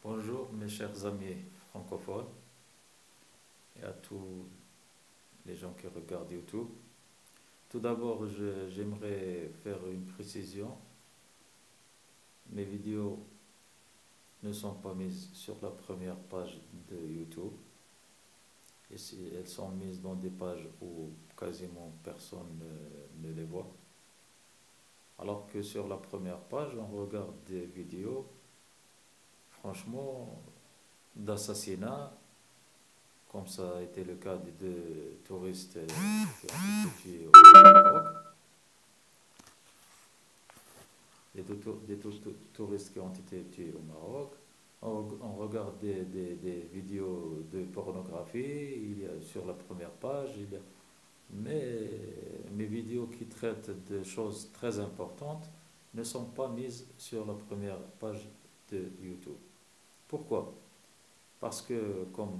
Bonjour mes chers amis francophones et à tous les gens qui regardent YouTube. Tout d'abord, j'aimerais faire une précision. Mes vidéos ne sont pas mises sur la première page de YouTube. Et si elles sont mises dans des pages où quasiment personne ne les voit. Alors que sur la première page, on regarde des vidéos, franchement, d'assassinats, comme ça a été le cas des deux touristes qui ont été tués au Maroc, des touristes qui ont été tués au Maroc. On regarde des vidéos de pornographie, il y a sur la première page, mais mes vidéos qui traitent de choses très importantes ne sont pas mises sur la première page de YouTube. Pourquoi? Parce que, comme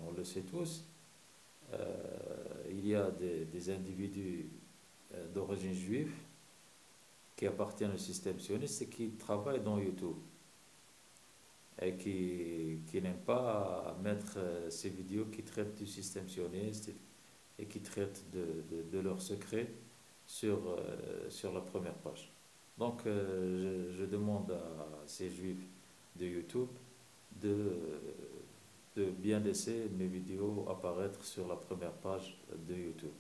on le sait tous, il y a des individus d'origine juive qui appartiennent au système sioniste et qui travaillent dans YouTube et qui n'aiment pas mettre ces vidéos qui traitent du système sioniste et qui traitent de leurs secrets sur la première page. Donc, je demande à ces juifs de YouTube de, de bien laisser mes vidéos apparaître sur la première page de YouTube.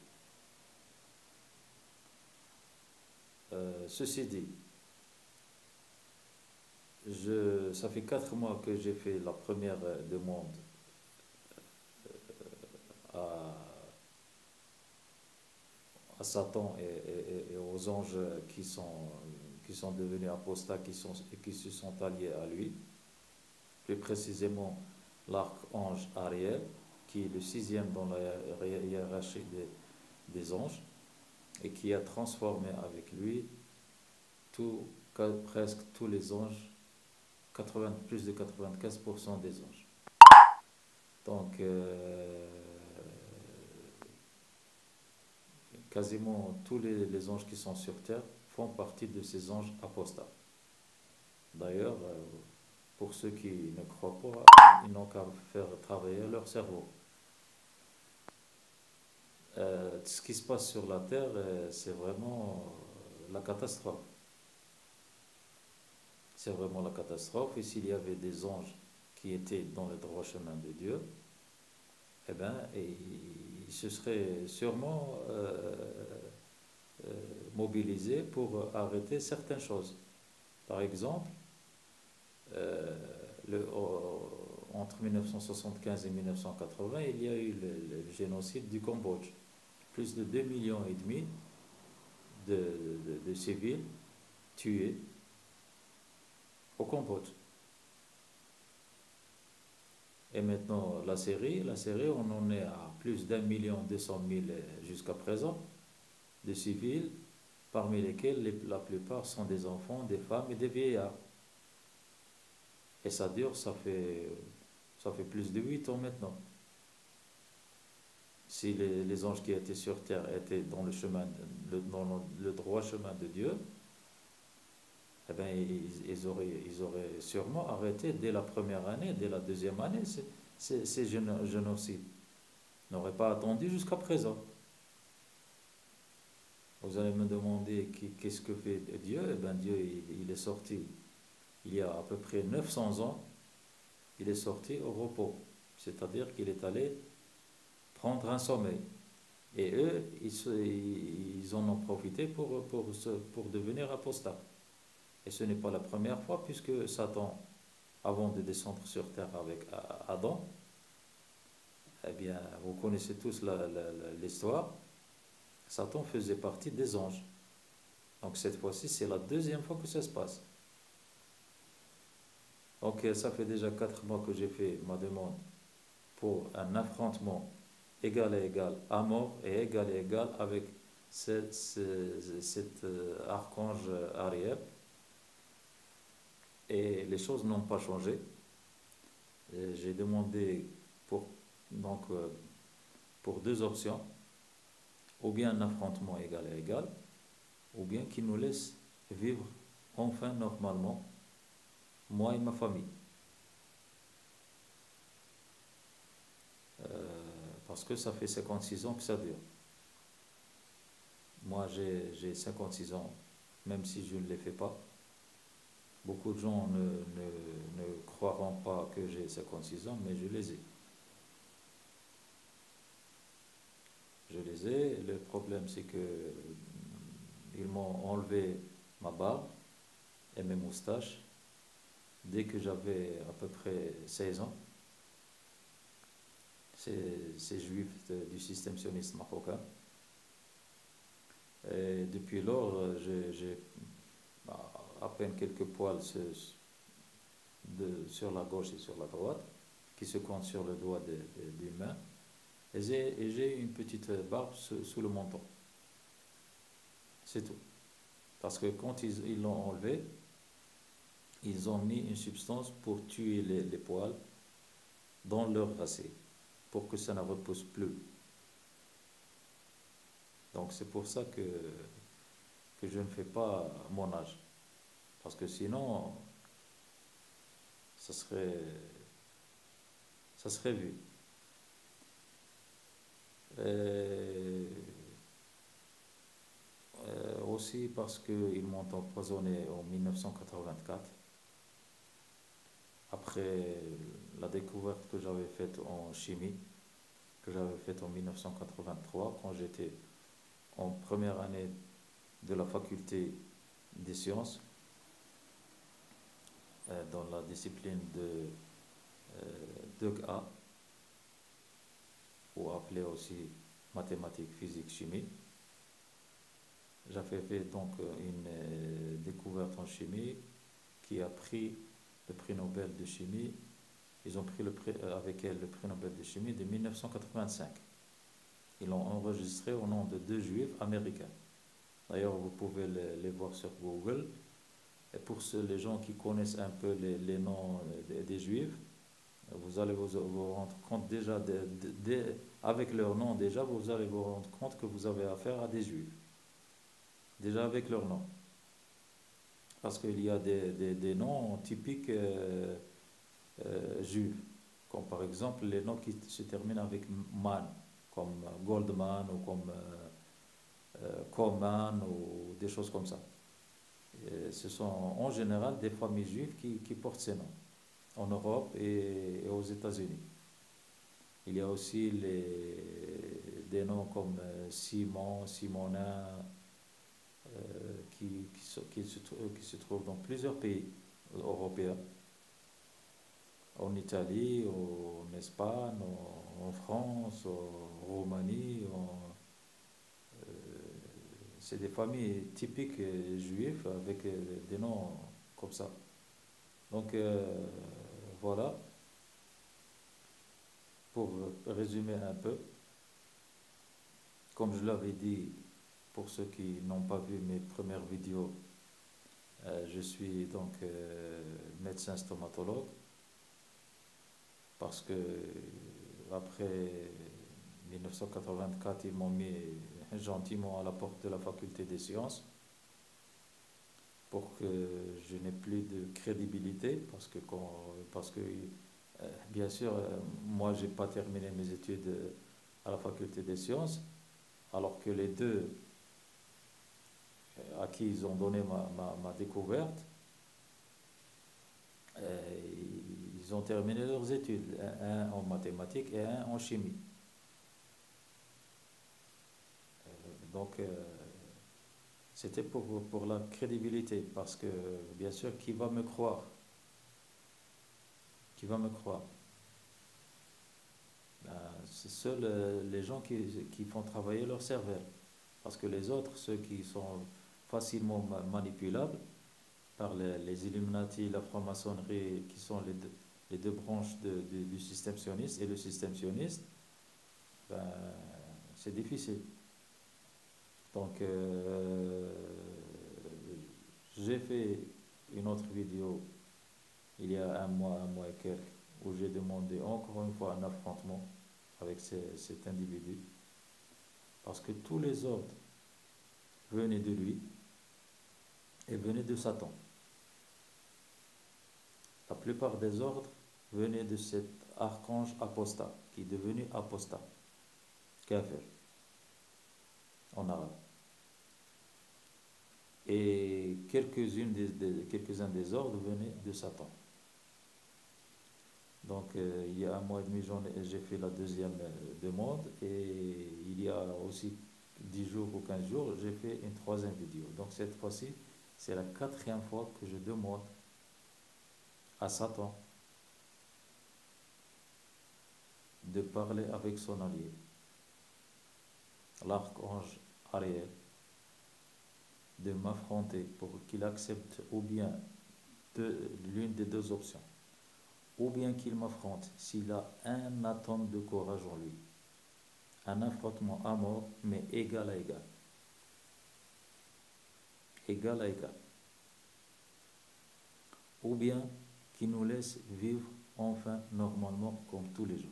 Ceci dit, ça fait 4 mois que j'ai fait la première demande à, à Satan et aux anges qui sont devenus apostats, qui se sont alliés à lui. Plus précisément, l'archange Ariel, qui est le sixième dans la hiérarchie des anges, et qui a transformé avec lui presque tous les anges, plus de 95% des anges. Donc, quasiment tous les anges qui sont sur terre font partie de ces anges apostats. D'ailleurs, pour ceux qui ne croient pas, ils n'ont qu'à faire travailler leur cerveau. Ce qui se passe sur la terre, c'est vraiment la catastrophe. C'est vraiment la catastrophe. Et s'il y avait des anges qui étaient dans le droit chemin de Dieu, eh bien, ils se seraient sûrement mobilisés pour arrêter certaines choses. Par exemple, euh, entre 1975 et 1980, il y a eu le génocide du Cambodge. Plus de 2,5 millions de civils tués au Cambodge. Et maintenant, la série, on en est à plus d'1,2 million jusqu'à présent de civils, parmi lesquels la plupart sont des enfants, des femmes et des vieillards. Et ça dure, ça fait plus de 8 ans maintenant. Si les anges qui étaient sur terre étaient dans dans le droit chemin de Dieu, eh bien, ils auraient sûrement arrêté dès la première année, dès la deuxième année, ces génocides. Ils n'auraient pas attendu jusqu'à présent. Vous allez me demander qu'est-ce que fait Dieu? Eh bien, Dieu, il est sorti il y a à peu près 900 ans, il est sorti au repos. C'est-à-dire qu'il est allé prendre un sommeil. Et eux, ils en ont profité pour devenir apostats. Et ce n'est pas la première fois, puisque Satan, avant de descendre sur terre avec Adam, eh bien, vous connaissez tous l'histoire, Satan faisait partie des anges. Donc cette fois-ci, c'est la deuxième fois que ça se passe. Donc ça fait déjà 4 mois que j'ai fait ma demande pour un affrontement égal à égal à mort et égal à égal avec cet archange Ariel. Et les choses n'ont pas changé. J'ai demandé pour, donc, pour deux options, ou bien un affrontement égal à égal, ou bien qu'il nous laisse vivre enfin normalement, moi et ma famille. parce que ça fait 56 ans que ça dure. Moi, j'ai 56 ans, même si je ne les fais pas. Beaucoup de gens ne croiront pas que j'ai 56 ans, mais je les ai. Je les ai. Le problème, c'est que ils m'ont enlevé ma barbe et mes moustaches dès que j'avais à peu près 16 ans. Ces juifs du système sioniste marocain. Et depuis lors, j'ai à peine quelques poils sur la gauche et sur la droite qui se comptent sur le doigt d'une main. Et j'ai une petite barbe sous le menton. C'est tout. Parce que quand ils l'ont enlevé, ils ont mis une substance pour tuer les poils dans leur racine, pour que ça ne repousse plus. Donc c'est pour ça que je ne fais pas mon âge. Parce que sinon, ça serait, ça serait vu. Et, aussi parce qu'ils m'ont empoisonné en 1984, après la découverte que j'avais faite en chimie, que j'avais faite en 1983, quand j'étais en première année de la faculté des sciences, dans la discipline de 2A, ou appelée aussi mathématiques, physique, chimie. J'avais fait donc une découverte en chimie qui a pris le prix Nobel de chimie. Ils ont pris avec elle le prix Nobel de chimie de 1985. Ils l'ont enregistré au nom de deux juifs américains. D'ailleurs, vous pouvez les voir sur Google. Et pour les gens qui connaissent un peu les noms des juifs, vous allez vous rendre compte déjà, avec leur nom déjà, vous allez vous rendre compte que vous avez affaire à des juifs. Déjà avec leur nom. Parce qu'il y a des noms typiques juifs. Comme par exemple les noms qui se terminent avec man, comme Goldman ou comme Coleman ou des choses comme ça. Et ce sont en général des familles juives qui portent ces noms en Europe et aux États-Unis. Il y a aussi des noms comme Simon, Simonin, qui se trouvent dans plusieurs pays européens, en Italie, en Espagne, en France, en Roumanie. Euh, c'est des familles typiques juives avec des noms comme ça. Donc voilà, pour résumer un peu, comme je l'avais dit, pour ceux qui n'ont pas vu mes premières vidéos, je suis donc médecin stomatologue parce que après 1984, ils m'ont mis gentiment à la porte de la faculté des sciences pour que je n'ai plus de crédibilité parce que bien sûr, moi j'ai pas terminé mes études à la faculté des sciences, alors que les deux à qui ils ont donné ma découverte, ils ont terminé leurs études, un en mathématiques et un en chimie. Donc c'était pour la crédibilité, parce que bien sûr, qui va me croire? Qui va me croire? Ben, c'est seuls les gens qui font travailler leur cervelle. Parce que les autres, ceux qui sont facilement manipulables par les Illuminati, la franc-maçonnerie, qui sont les deux branches du système sioniste et le système sioniste, ben, c'est difficile. Donc, j'ai fait une autre vidéo il y a un mois et quelques, où j'ai demandé encore une fois un affrontement avec cet individu, parce que tous les ordres venaient de lui et venaient de Satan. La plupart des ordres venait de cet archange apostat, qui est devenu apostat, kafir, en arabe. Et quelques-uns des ordres venaient de Satan. Donc, il y a un mois et demi, j'ai fait la deuxième demande, et il y a aussi 10 jours ou 15 jours, j'ai fait une troisième vidéo. Donc, cette fois-ci, c'est la quatrième fois que je demande à Satan de parler avec son allié, l'archange Ariel, de m'affronter pour qu'il accepte ou bien l'une des deux options, ou bien qu'il m'affronte s'il a un atome de courage en lui, un affrontement à mort, mais égal à égal, égal à égal, ou bien qu'il nous laisse vivre enfin normalement comme tous les jours.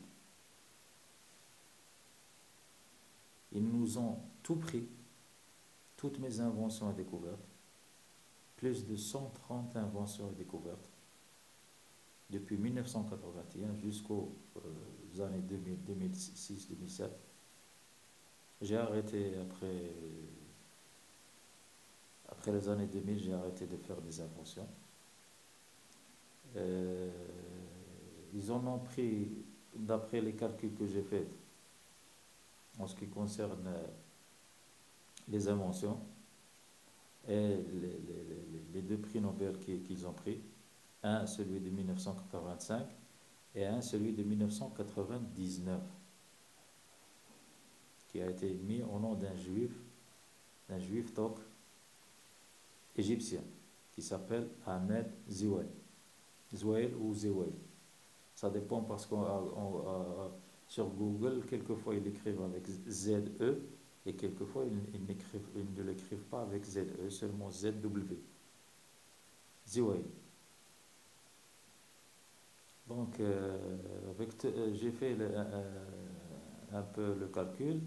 Ils nous ont tout pris, toutes mes inventions et découvertes, plus de 130 inventions et découvertes, depuis 1981 jusqu'aux années 2006-2007. J'ai arrêté après les années 2000, j'ai arrêté de faire des inventions. Euh, Ils en ont pris, d'après les calculs que j'ai faits, en ce qui concerne les inventions et les deux prix Nobel qu'ils ont pris, un celui de 1985 et un celui de 1999, qui a été mis au nom d'un juif turc égyptien, qui s'appelle Ahmed Zewail. Zewail ou Zewail. Ça dépend parce que sur Google, quelquefois ils l'écrivent avec ZE et quelquefois ils ne l'écrivent pas avec ZE, seulement ZW. Zewail. Donc, j'ai fait un peu le calcul,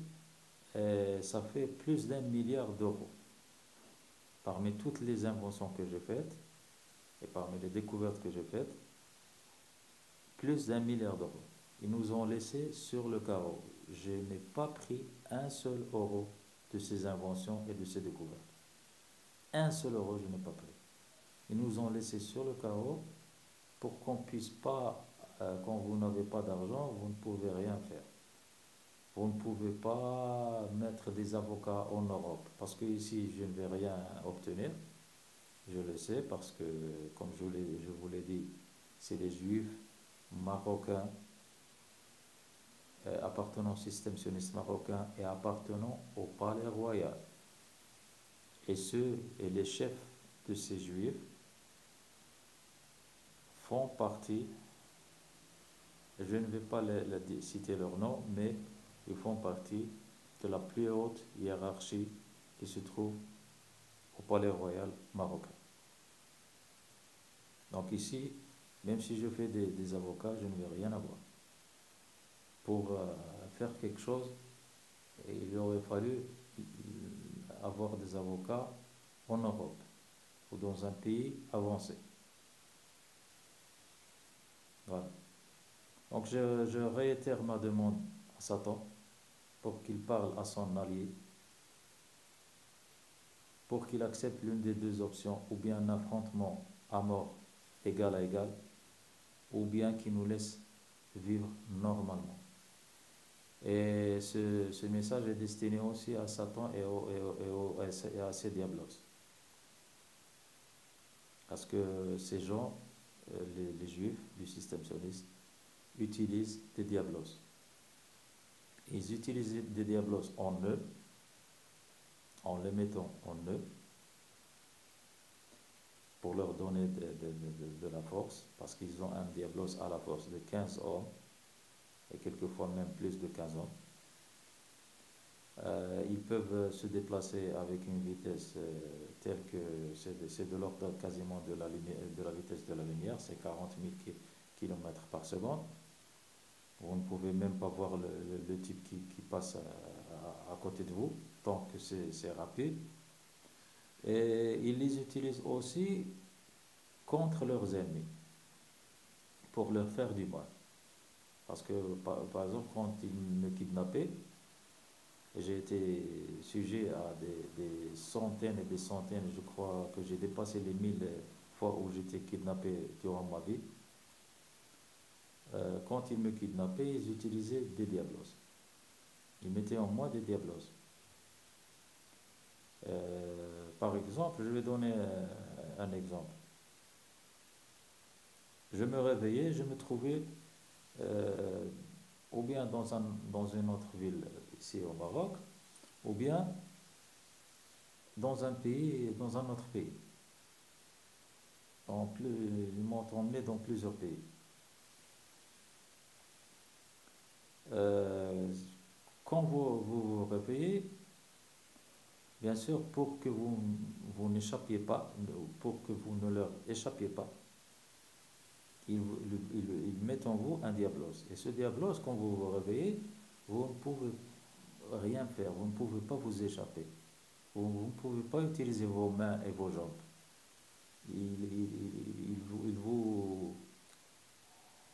et ça fait plus d'1 milliard d'euros. Parmi toutes les inventions que j'ai faites et parmi les découvertes que j'ai faites, plus d'1 milliard d'euros. Ils nous ont laissé sur le carreau. Je n'ai pas pris un seul euro de ces inventions et de ces découvertes. Un seul euro, je n'ai pas pris. Ils nous ont laissé sur le carreau pour qu'on puisse pas, quand vous n'avez pas d'argent, vous ne pouvez rien faire. Vous ne pouvez pas mettre des avocats en Europe, parce que ici, je ne vais rien obtenir. Je le sais parce que, comme je vous l'ai dit, c'est les juifs marocains appartenant au système sioniste marocain et appartenant au palais royal. Et les chefs de ces juifs font partie, je ne vais pas citer leur nom, mais ils font partie de la plus haute hiérarchie qui se trouve au palais royal marocain. Donc ici, même si je fais des avocats, je ne vais rien avoir. Pour faire quelque chose, il aurait fallu avoir des avocats en Europe ou dans un pays avancé. Voilà. Donc je réitère ma demande à Satan pour qu'il parle à son allié, pour qu'il accepte l'une des deux options, ou bien un affrontement à mort égal à égal, ou bien qu'il nous laisse vivre normalement. Et ce message est destiné aussi à Satan et à ses diablos. Parce que ces gens, les juifs du système sioniste, utilisent des diablos. Ils utilisent des diablos en eux, en les mettant en eux, pour leur donner de la force, parce qu'ils ont un diablos à la force de 15 hommes, et quelquefois même plus de 15 hommes. Ils peuvent se déplacer avec une vitesse telle que c'est de l'ordre quasiment de la vitesse de la lumière, c'est 40 000 km par seconde. Vous ne pouvez même pas voir le type qui passe à côté de vous, tant que c'est rapide. Et ils les utilisent aussi contre leurs ennemis. pour leur faire du mal. Parce que, par exemple, quand ils me kidnappaient, j'ai été sujet à des centaines et des centaines, je crois que j'ai dépassé les 1000 fois où j'étais kidnappé durant ma vie. Quand ils me kidnappaient, ils utilisaient des diablos. Ils mettaient en moi des diablos. Par exemple, je vais donner un exemple. Je me réveillais, je me trouvais euh, ou bien dans une autre ville ici au Maroc, ou bien dans un autre pays. Ils m'ont emmené dans plusieurs pays. Euh, Quand vous réveillez, bien sûr, pour que vous n'échappiez pas, pour que vous ne leur échappiez pas, ils mettent en vous un diablos. Et ce diablos, quand vous vous réveillez, vous ne pouvez rien faire, vous ne pouvez pas vous échapper. Vous ne pouvez pas utiliser vos mains et vos jambes. Il vous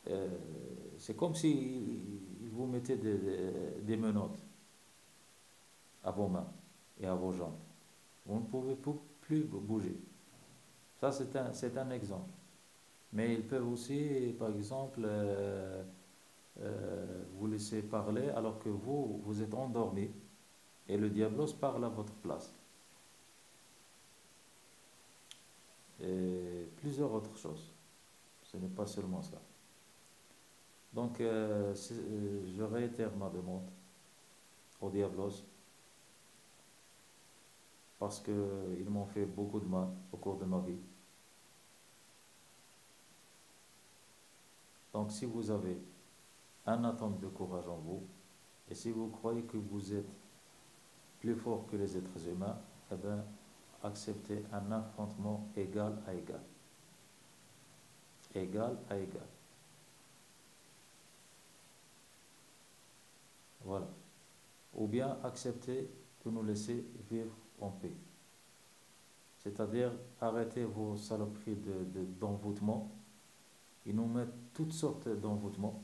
euh, c'est comme si il vous mettait des menottes à vos mains et à vos jambes. Vous ne pouvez plus bouger. Ça, c'est un exemple. Mais ils peuvent aussi, par exemple, vous laisser parler alors que vous êtes endormi et le diablos parle à votre place. Et plusieurs autres choses. Ce n'est pas seulement ça. Donc, je réitère ma demande au diablos parce qu'ils m'ont fait beaucoup de mal au cours de ma vie. Donc, si vous avez un atome de courage en vous, et si vous croyez que vous êtes plus fort que les êtres humains, eh bien, acceptez un affrontement égal à égal. Égal à égal. Voilà. Ou bien acceptez de nous laisser vivre en paix. C'est-à-dire arrêtez vos saloperies d'envoûtement. Ils nous mettent toutes sortes d'envoûtements,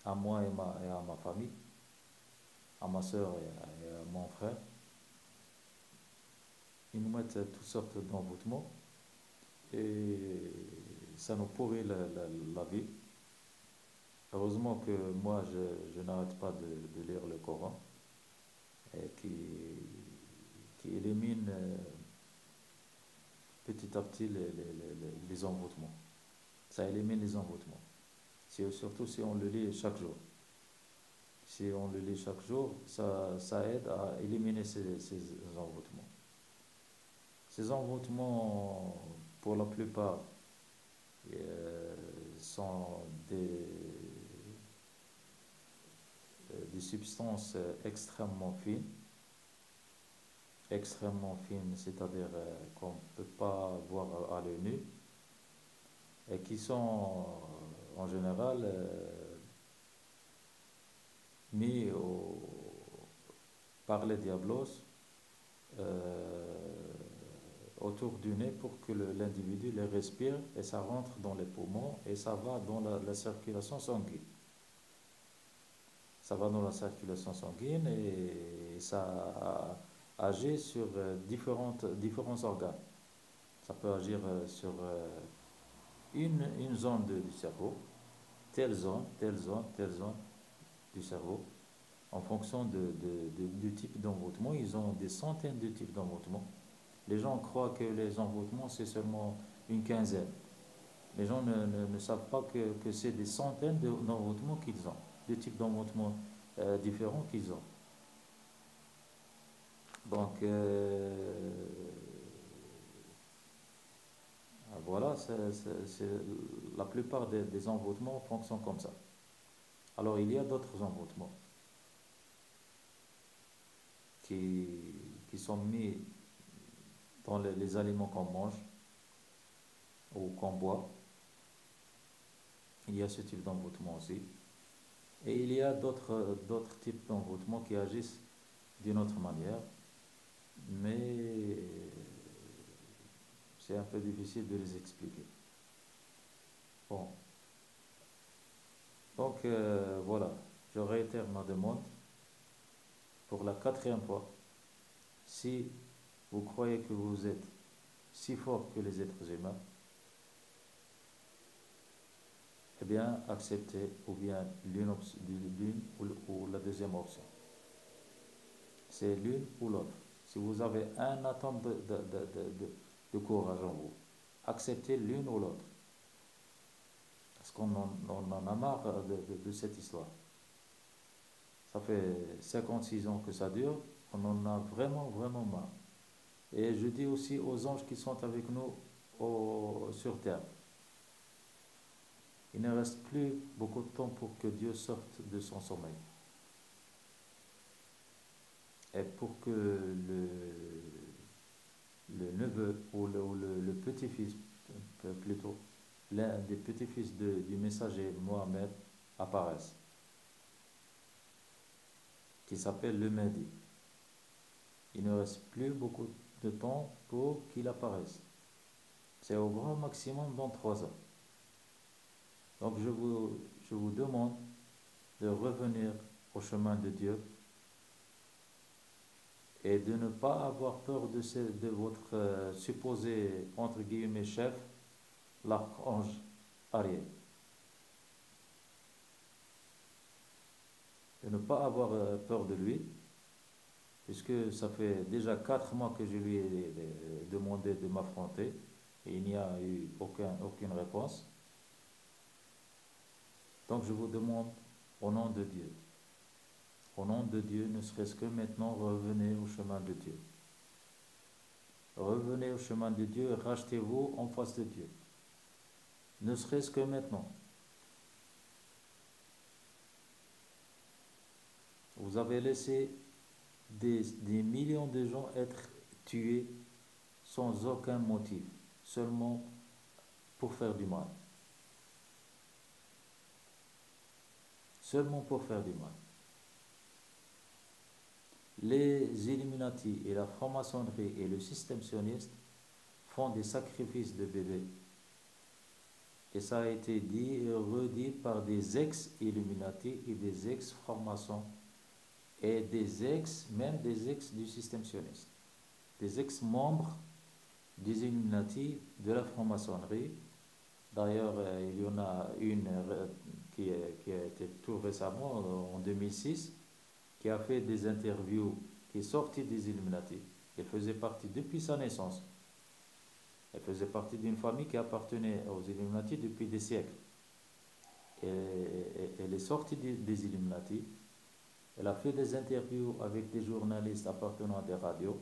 à moi et à ma famille, à ma soeur et à mon frère. Ils nous mettent toutes sortes d'envoûtements et ça nous pourrit la vie. Heureusement que moi, je n'arrête pas de lire le Coran et qui élimine petit à petit les envoûtements. Ça élimine les envoûtements. Surtout si on le lit chaque jour. Si on le lit chaque jour, ça aide à éliminer ces envoûtements. Ces envoûtements, pour la plupart, euh, sont des substances extrêmement fines, c'est-à-dire qu'on ne peut pas voir à l'œil nu, et qui sont en général mis par les diablos euh, autour du nez pour que l'individu les respire et ça rentre dans les poumons et ça va dans la circulation sanguine. Ça va dans la circulation sanguine et ça agit sur différents organes. Ça peut agir sur une zone du cerveau, telle zone du cerveau, en fonction du type d'envoûtement. Ils ont des centaines de types d'envoûtement. Les gens croient que les envoûtements, c'est seulement une quinzaine. Les gens ne savent pas que c'est des centaines d'envoûtements qu'ils ont, de types d'envoûtements différents qu'ils ont. Donc, voilà, la plupart des envoûtements fonctionnent comme ça. Alors, il y a d'autres envoûtements qui, qui sont mis dans les aliments qu'on mange ou qu'on boit. Il y a ce type d'envoûtement aussi. Et il y a d'autres types d'envoûtements qui agissent d'une autre manière, mais c'est un peu difficile de les expliquer. Bon, Donc voilà, je réitère ma demande pour la quatrième fois. Si vous croyez que vous êtes si fort que les êtres humains, eh bien acceptez ou bien l'une ou la deuxième option. C'est l'une ou l'autre. Si vous avez un atome de courage en vous, acceptez l'une ou l'autre. Parce on en a marre de cette histoire. Ça fait 56 ans que ça dure, on en a vraiment, vraiment marre. Et je dis aussi aux anges qui sont avec nous sur terre, il ne reste plus beaucoup de temps pour que Dieu sorte de son sommeil. Et pour que le neveu ou le petit-fils, plutôt, l'un des petits-fils du messager Mohammed apparaisse, qui s'appelle le Mahdi. Il ne reste plus beaucoup de temps pour qu'il apparaisse. C'est au grand maximum dans 3 ans. Donc je vous demande de revenir au chemin de Dieu et de ne pas avoir peur de votre supposé, entre guillemets, chef, l'archange Ariel. De ne pas avoir peur de lui, puisque ça fait déjà 4 mois que je lui ai demandé de m'affronter et il n'y a eu aucune réponse. Donc je vous demande, au nom de Dieu, au nom de Dieu, ne serait-ce que maintenant, revenez au chemin de Dieu. Revenez au chemin de Dieu et rachetez-vous en face de Dieu. Ne serait-ce que maintenant. Vous avez laissé des millions de gens être tués sans aucun motif, seulement pour faire du mal. Seulement pour faire du mal. Les Illuminati et la franc-maçonnerie et le système sioniste font des sacrifices de bébés. Et ça a été dit et redit par des ex-Illuminati et des ex-francs-maçons et même des ex du système sioniste. Des ex-membres des Illuminati, de la franc-maçonnerie. D'ailleurs, il y en a une qui a été tout récemment, en 2006, qui a fait des interviews, qui est sortie des Illuminati. Elle faisait partie depuis sa naissance. Elle faisait partie d'une famille qui appartenait aux Illuminati depuis des siècles. Elle est sortie des Illuminati. Elle a fait des interviews avec des journalistes appartenant à des radios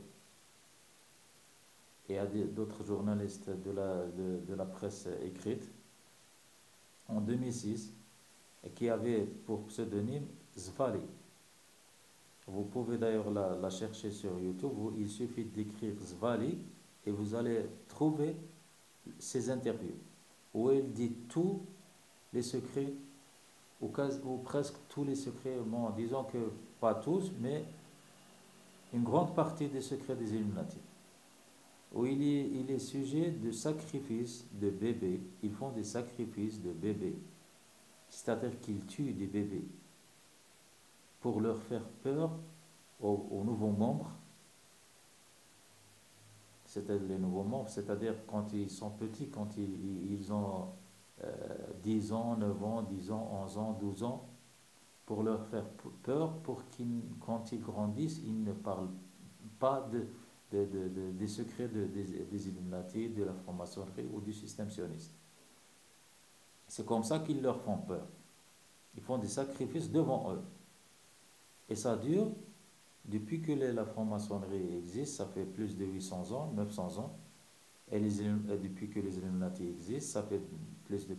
et à d'autres journalistes de la presse écrite en 2006 et qui avait pour pseudonyme Zvali. Vous pouvez d'ailleurs la chercher sur YouTube. Il suffit d'écrire Zvali et vous allez trouver ses interviews où elle dit tous les secrets ou presque tous les secrets, bon, disons que pas tous, mais une grande partie des secrets des Illuminati. Où il est sujet de sacrifices de bébés. Ils font des sacrifices de bébés. C'est-à-dire qu'ils tuent des bébés pour leur faire peur aux nouveaux membres. C'est-à-dire les nouveaux membres, c'est-à-dire quand ils sont petits, quand ils ont 10 ans, 9 ans, 10 ans, 11 ans, 12 ans, pour leur faire peur, pour qu'ils, quand ils grandissent, ils ne parlent pas des secrets des Illuminati, de la franc-maçonnerie ou du système sioniste. C'est comme ça qu'ils leur font peur. Ils font des sacrifices devant eux. Et ça dure depuis que la franc-maçonnerie existe, ça fait plus de 800 ans, 900 ans. Et depuis que les Illuminati existent, ça fait plus de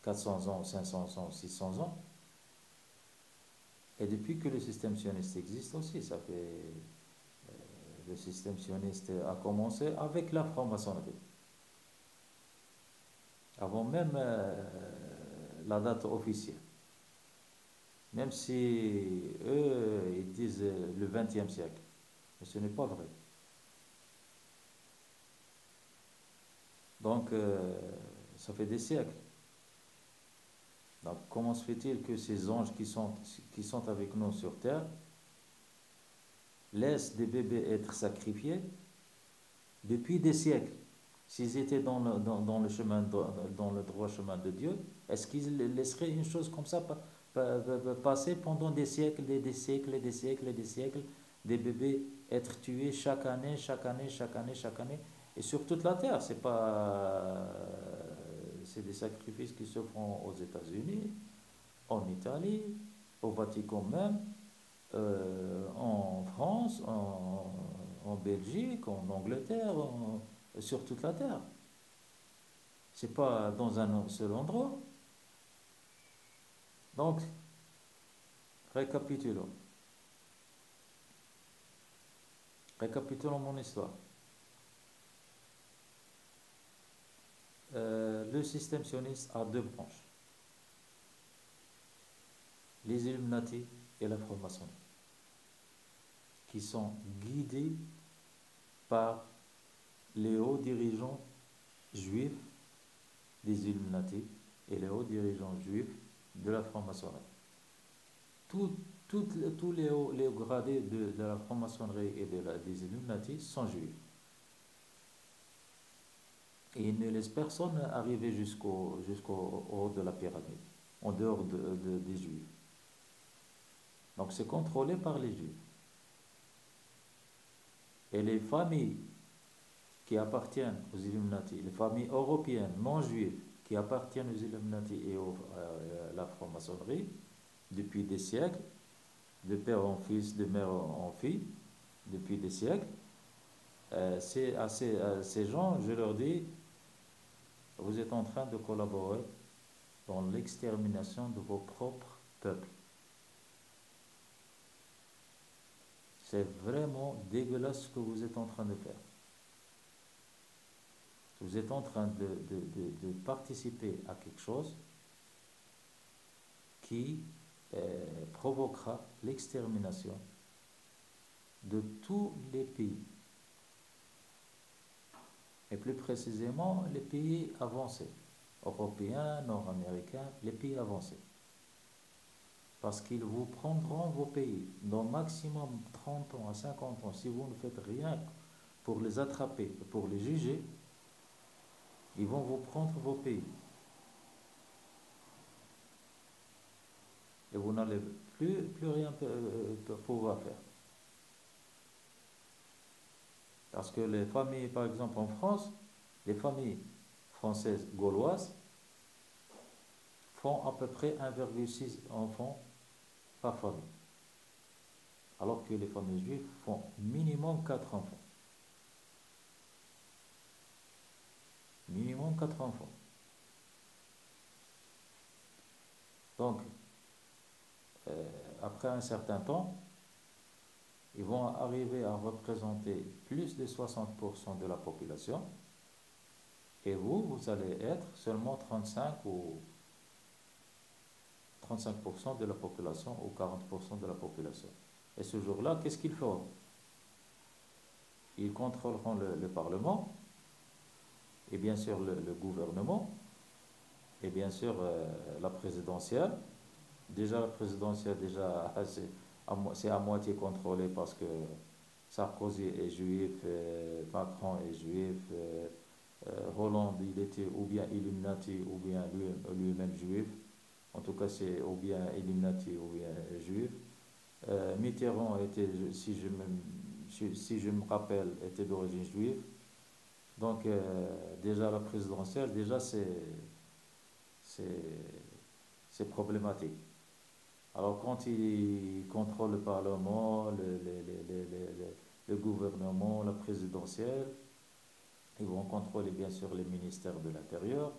400 ans, 500 ans, 600 ans. Et depuis que le système sioniste existe aussi, ça fait... Le système sioniste a commencé avec la franc-maçonnerie. Avant même la date officielle. Même si eux, ils disent le XXe siècle. Mais ce n'est pas vrai. Donc, ça fait des siècles. Donc, comment se fait-il que ces anges qui sont avec nous sur terre laissent des bébés être sacrifiés depuis des siècles? S'ils étaient dans le chemin, dans le droit chemin de Dieu, est-ce qu'ils laisseraient une chose comme ça passer pendant des siècles, des siècles, et des siècles, et des siècles, des bébés être tués chaque année, chaque année, chaque année, chaque année, et sur toute la terre? C'est pas, c'est des sacrifices qui se font aux États-Unis, en Italie, au Vatican même, en France, en Belgique, en Angleterre, sur toute la terre. C'est pas dans un seul endroit. Donc, récapitulons. Récapitulons mon histoire. Le système sioniste a deux branches, les Illuminati et la franc-maçonnerie, qui sont guidés par les hauts dirigeants juifs des Illuminati et les hauts dirigeants juifs de la franc-maçonnerie. Tout- tous les hauts gradés de la franc-maçonnerie et des Illuminati sont juifs. Et ils ne laissent personne arriver jusqu'au haut de la pyramide, en dehors des juifs. Donc c'est contrôlé par les juifs. Et les familles qui appartiennent aux Illuminati, les familles européennes non juives qui appartiennent aux Illuminati et à la franc-maçonnerie, depuis des siècles, de père en fils, de mère en fille, depuis des siècles, c'est à ces gens, je leur dis, vous êtes en train de collaborer dans l'extermination de vos propres peuples. C'est vraiment dégueulasse ce que vous êtes en train de faire. Vous êtes en train de participer à quelque chose qui provoquera l'extermination de tous les pays, et plus précisément les pays avancés, européens, nord-américains, les pays avancés. Parce qu'ils vous prendront vos pays dans maximum 30 ans à 50 ans. Si vous ne faites rien pour les attraper, pour les juger, ils vont vous prendre vos pays. Et vous n'allez plus rien pouvoir faire. Parce que les familles, par exemple en France, les familles françaises gauloises font à peu près 1,6 enfants par famille. Alors que les familles juives font minimum 4 enfants. Minimum 4 enfants. Donc, après un certain temps, ils vont arriver à représenter plus de 60% de la population. Et vous allez être seulement 35 ou 35% de la population ou 40% de la population. Et ce jour-là, qu'est-ce qu'ils feront? Ils contrôleront le Parlement, et bien sûr le gouvernement, et bien sûr la présidentielle. Déjà la présidentielle, déjà, c'est à moitié contrôlé parce que Sarkozy est juif, Macron est juif, Hollande, il était ou bien Illuminati ou bien lui-même juif. En tout cas, c'est ou bien Illuminati ou bien juif. Mitterrand était, si je me rappelle, était d'origine juive. Donc, déjà la présidentielle, déjà c'est, c'est problématique. Alors, quand il contrôle le Parlement, le gouvernement, la présidentielle, ils vont contrôler bien sûr les ministères de l'Intérieur,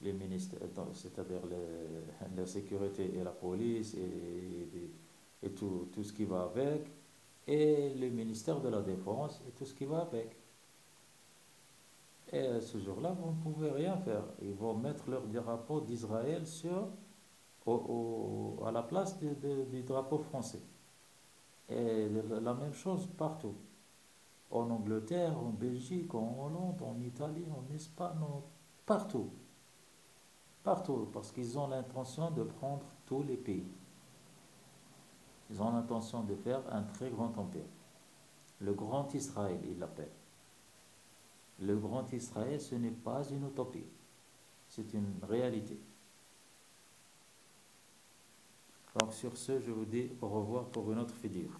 les ministères, c'est-à-dire la sécurité et la police et tout ce qui va avec, et le ministère de la Défense et tout ce qui va avec. Et ce jour-là, vous ne pouvez rien faire. Ils vont mettre leur drapeau d'Israël à la place du drapeau français. Et la même chose partout. En Angleterre, en Belgique, en Hollande, en Italie, en Espagne, partout. Partout, parce qu'ils ont l'intention de prendre tous les pays. Ils ont l'intention de faire un très grand empire. Le grand Israël, ils l'appellent. Le grand Israël, ce n'est pas une utopie, c'est une réalité. Donc sur ce, je vous dis au revoir pour une autre vidéo.